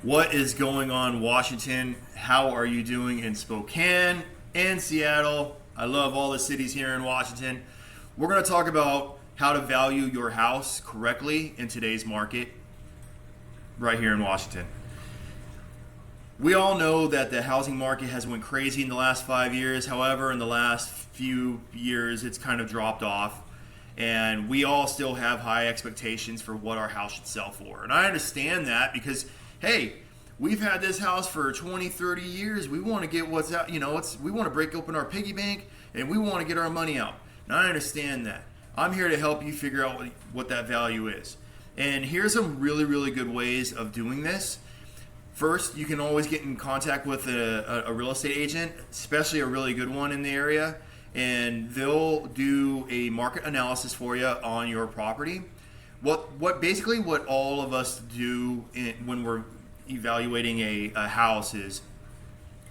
What is going on, Washington? How are you doing in Spokane and Seattle? I love all the cities here in Washington. We're going to talk about how to value your house correctly in today's market right here in Washington. We all know that the housing market has went crazy in the last 5 years. However, in the last few years, it's kind of dropped off. And we all still have high expectations for what our house should sell for. And I understand that because, hey, we've had this house for 20, 30 years. We want to get what's out, we want to break open our piggy bank and we want to get our money out. And I understand that. I'm here to help you figure out what that value is. And here's some really, really good ways of doing this. First, you can always get in contact with a real estate agent, especially a really good one in the area, and they'll do a market analysis for you on your property. What all of us do when we're evaluating a house is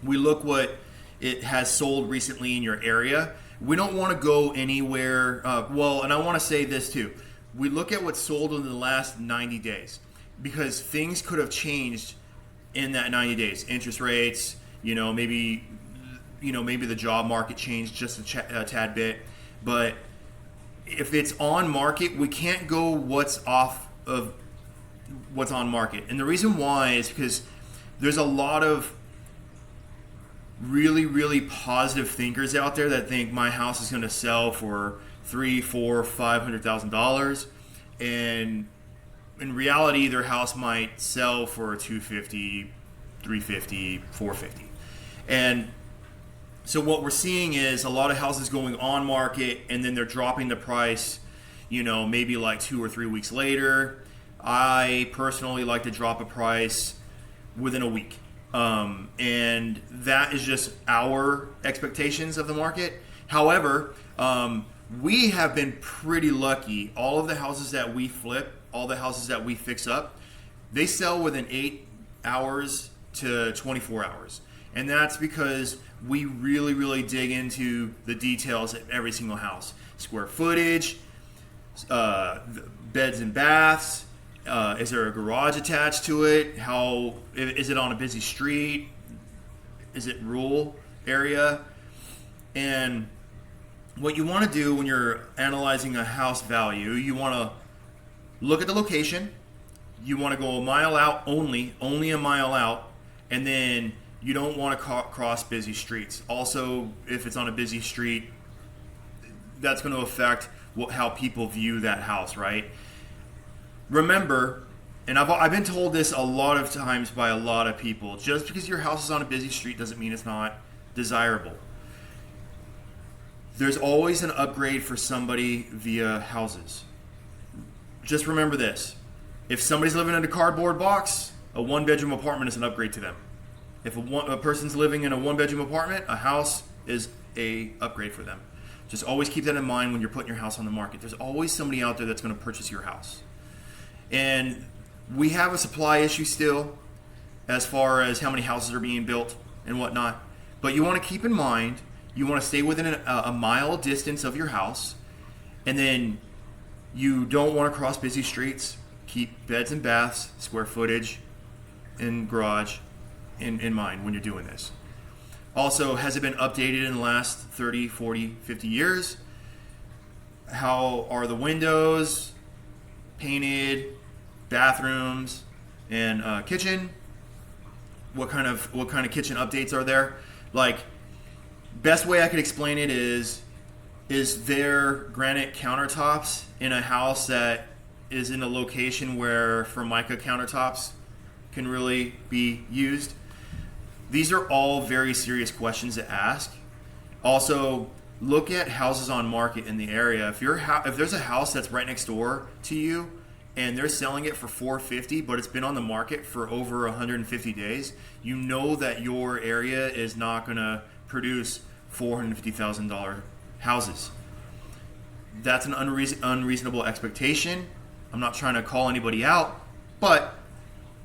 we look what it has sold recently in your area. We don't want to go anywhere. And I want to say this too. We look at what's sold in the last 90 days because things could have changed in that 90 days. Interest rates, maybe the job market changed just a tad bit. But if it's on market, we can't go what's off of what's on market. And the reason why is because there's a lot of really, really positive thinkers out there that think my house is going to sell for $300,000, $400,000, $500,000, and in reality, their house might sell for $250,000, $350,000, $450,000. And so what we're seeing is a lot of houses going on market and then they're dropping the price, maybe like 2 or 3 weeks later. I personally like to drop a price within a week. And that is just our expectations of the market. However, we have been pretty lucky. All of the houses that we flip, all the houses that we fix up, they sell within 8 hours to 24 hours. And that's because we really, really dig into the details of every single house. Square footage, beds and baths, is there a garage attached to it? How is it on a busy street? Is it rural area? And what you want to do when you're analyzing a house value, you want to look at the location. You want to go a mile out only a mile out, and then you don't want to cross busy streets. Also, if it's on a busy street, that's going to affect how people view that house, right? Remember, and I've been told this a lot of times by a lot of people, just because your house is on a busy street doesn't mean it's not desirable. There's always an upgrade for somebody via houses. Just remember this. If somebody's living in a cardboard box, a one-bedroom apartment is an upgrade to them. If a person's living in a one-bedroom apartment, a house is a upgrade for them. Just always keep that in mind when you're putting your house on the market. There's always somebody out there that's going to purchase your house. And we have a supply issue still as far as how many houses are being built and whatnot. But you want to keep in mind, you want to stay within a mile distance of your house. And then you don't want to cross busy streets. Keep beds and baths, square footage, and garage in mind when you're doing this. Also, has it been updated in the last 30, 40, 50 years? How are the windows painted, bathrooms, and kitchen? What kind of kitchen updates are there? Like, best way I could explain it is there granite countertops in a house that is in a location where Formica countertops can really be used? These are all very serious questions to ask. Also, look at houses on market in the area. If there's a house that's right next door to you and they're selling it for $450, but it's been on the market for over 150 days, you know that your area is not going to produce $450,000 houses. That's an unreasonable expectation. I'm not trying to call anybody out, but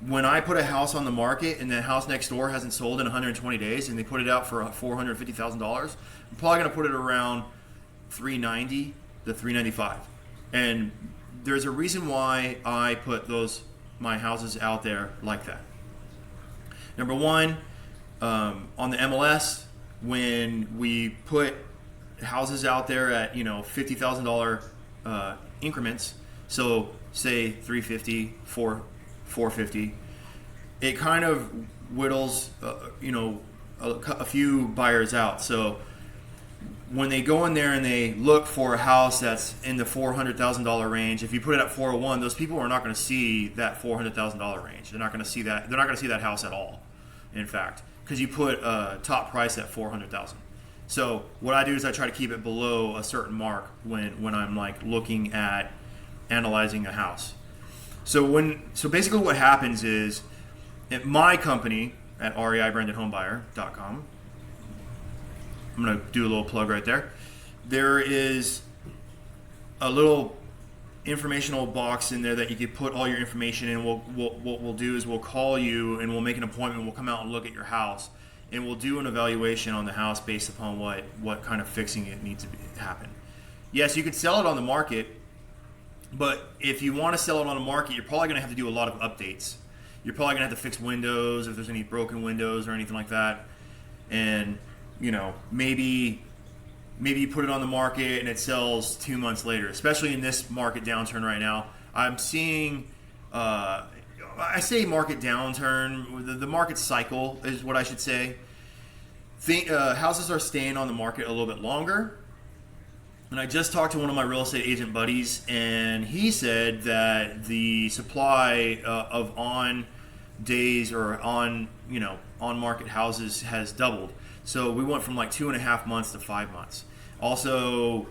when I put a house on the market and the house next door hasn't sold in 120 days and they put it out for $450,000, I'm probably going to put it around $390 to $395. And there's a reason why I put my houses out there like that. Number one, on the MLS, when we put houses out there at $50,000 increments, so say 350, 450, it kind of whittles a few buyers out. So when they go in there and they look for a house that's in the $400,000 range, if you put it at 401, those people are not going to see that $400,000 range. They're not going to see that. They're not going to see that house at all. In fact, because you put a top price at $400,000. So what I do is I try to keep it below a certain mark when I'm like looking at analyzing a house. So basically what happens is at my company at reibrandedhomebuyer.com, I'm going to do a little plug right there. There is a little informational box in there that you can put all your information in. What we'll do is we'll call you and we'll make an appointment. We'll come out and look at your house, and we'll do an evaluation on the house based upon what kind of fixing it needs to happen. Yes, you could sell it on the market, but if you want to sell it on the market, you're probably going to have to do a lot of updates. You're probably going to have to fix windows if there's any broken windows or anything like that. And, maybe you put it on the market and it sells 2 months later, especially in this market downturn right now. I'm seeing, I say market downturn, the market cycle is what I should say. Houses are staying on the market a little bit longer. And I just talked to one of my real estate agent buddies, and he said that the supply of on days or on market houses has doubled. So we went from like 2.5 months to 5 months. Also,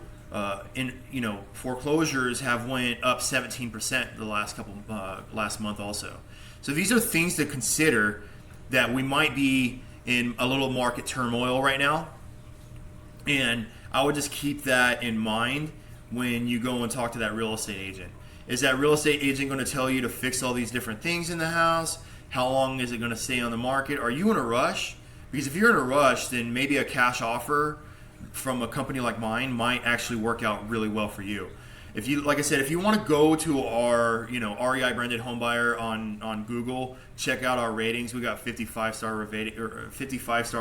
foreclosures have went up 17% the last month also. So these are things to consider, that we might be in a little market turmoil right now, and I would just keep that in mind when you go and talk to that real estate agent. Is that real estate agent going to tell you to fix all these different things in the house? How long is it going to stay on the market? Are you in a rush? Because if you're in a rush, then maybe a cash offer from a company like mine might actually work out really well for you. If you, like I said, if you want to go to our, REI Branded Home Buyer on Google, check out our ratings. We got 55-star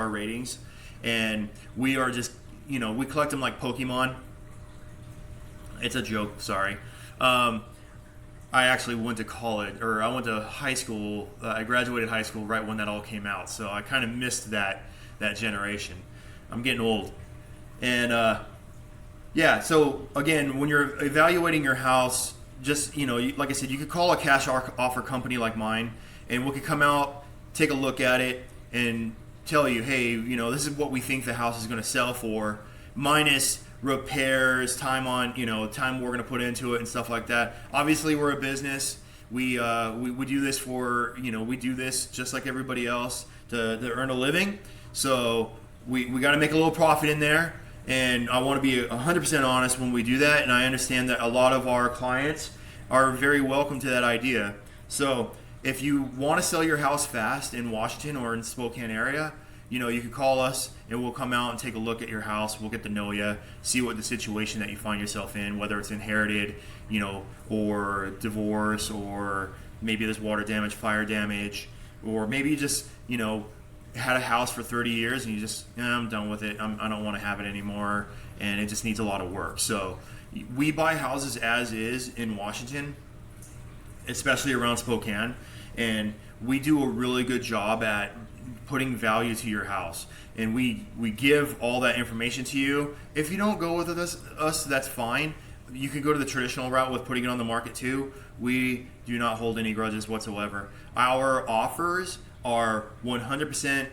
ratings, and we are just, we collect them like Pokemon. It's a joke, sorry. I actually went to college, or I went to high school. I graduated high school right when that all came out, so I kind of missed that generation. I'm getting old. And so again, when you're evaluating your house, just, like I said, you could call a cash offer company like mine, and we could come out, take a look at it, and tell you, hey, this is what we think the house is going to sell for, minus repairs, time we're going to put into it and stuff like that. Obviously, we're a business. We do this we do this just like everybody else to earn a living. So we got to make a little profit in there. And I want to be 100% honest when we do that. And I understand that a lot of our clients are very welcome to that idea. So if you want to sell your house fast in Washington or in Spokane area, you can call us and we'll come out and take a look at your house. We'll get to know you, see what the situation that you find yourself in, whether it's inherited, or divorce, or maybe there's water damage, fire damage, or maybe you just, had a house for 30 years and you just, I'm done with it. I don't want to have it anymore, and it just needs a lot of work. So we buy houses as is in Washington, especially around Spokane, and we do a really good job at putting value to your house, and we give all that information to you. If you don't go with us, that's fine. You can go to the traditional route with putting it on the market too. We do not hold any grudges whatsoever. Our offers are 100%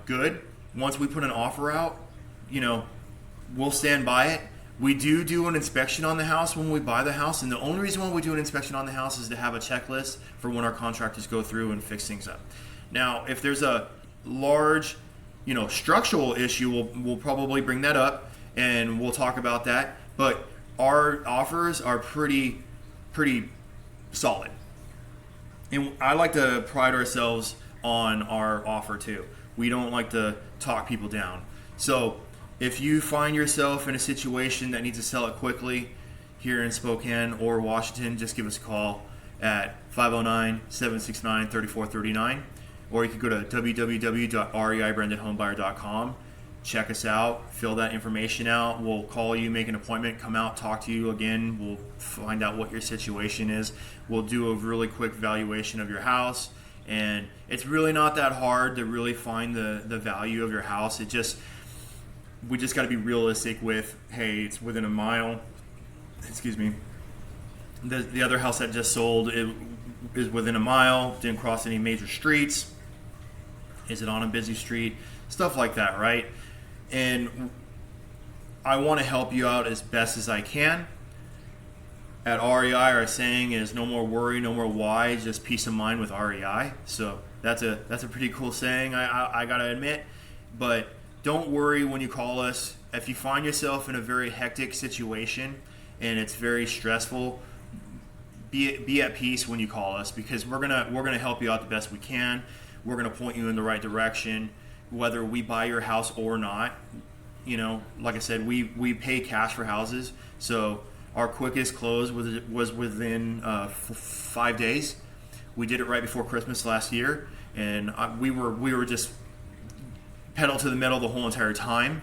good. Once we put an offer out, we'll stand by it. We do an inspection on the house when we buy the house, and the only reason why we do an inspection on the house is to have a checklist for when our contractors go through and fix things up. Now, if there's a large, structural issue, we'll probably bring that up and we'll talk about that. But our offers are pretty solid. And I like to pride ourselves on our offer too. We don't like to talk people down. So if you find yourself in a situation that needs to sell it quickly here in Spokane or Washington, just give us a call at 509-769-3439. or you could go to www.reibrandedhomebuyer.com. Check us out, fill that information out. We'll call you, make an appointment, come out, talk to you again. We'll find out what your situation is. We'll do a really quick valuation of your house. And it's really not that hard to really find the value of your house. We just got to be realistic with, hey, it's within a mile. Excuse me. The other house that just sold, it is within a mile, didn't cross any major streets. Is it on a busy street? Stuff like that, right? And I want to help you out as best as I can. At REI, our saying is no more worry, no more why, just peace of mind with REI. So that's a pretty cool saying, I gotta admit. But don't worry when you call us. If you find yourself in a very hectic situation and it's very stressful, be at peace when you call us, because we're gonna help you out the best we can. We're gonna point you in the right direction, whether we buy your house or not. You know, like I said, we pay cash for houses, so our quickest close was within 5 days. We did it right before Christmas last year, and we were just pedal to the metal the whole entire time.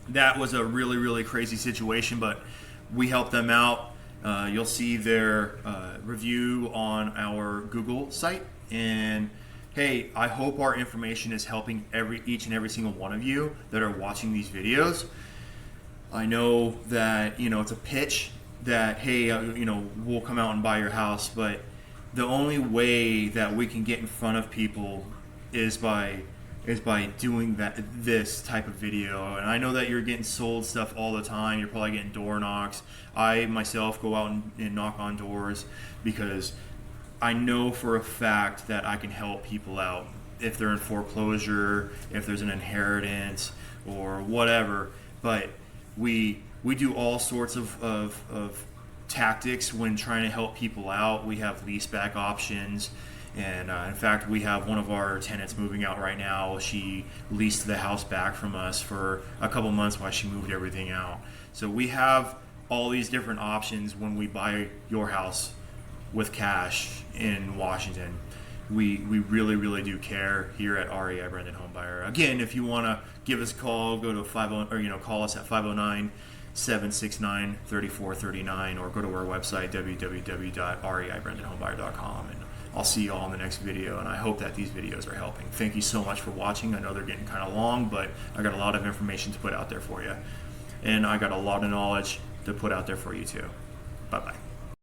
That was a really, really crazy situation, but we helped them out. You'll see their review on our Google site, and hey, I hope our information is helping each and every single one of you that are watching these videos. I know that, it's a pitch that, hey, we'll come out and buy your house, but the only way that we can get in front of people is by doing this type of video. And I know that you're getting sold stuff all the time. You're probably getting door knocks. I myself go out and knock on doors because I know for a fact that I can help people out if they're in foreclosure, if there's an inheritance or whatever. But we do all sorts of tactics when trying to help people out. We have lease back options. And in fact, we have one of our tenants moving out right now. She leased the house back from us for a couple months while she moved everything out. So we have all these different options when we buy your house with cash in Washington. We really, really do care here at REI Branded Home Buyer. Again, if you want to give us a call, go to call us at 509-769-3439, or go to our website www.reibrandedhomebuyer.com, and I'll see you all in the next video. And I hope that these videos are helping. Thank you so much for watching. I know they're getting kind of long, but I got a lot of information to put out there for you, and I got a lot of knowledge to put out there for you too. Bye bye.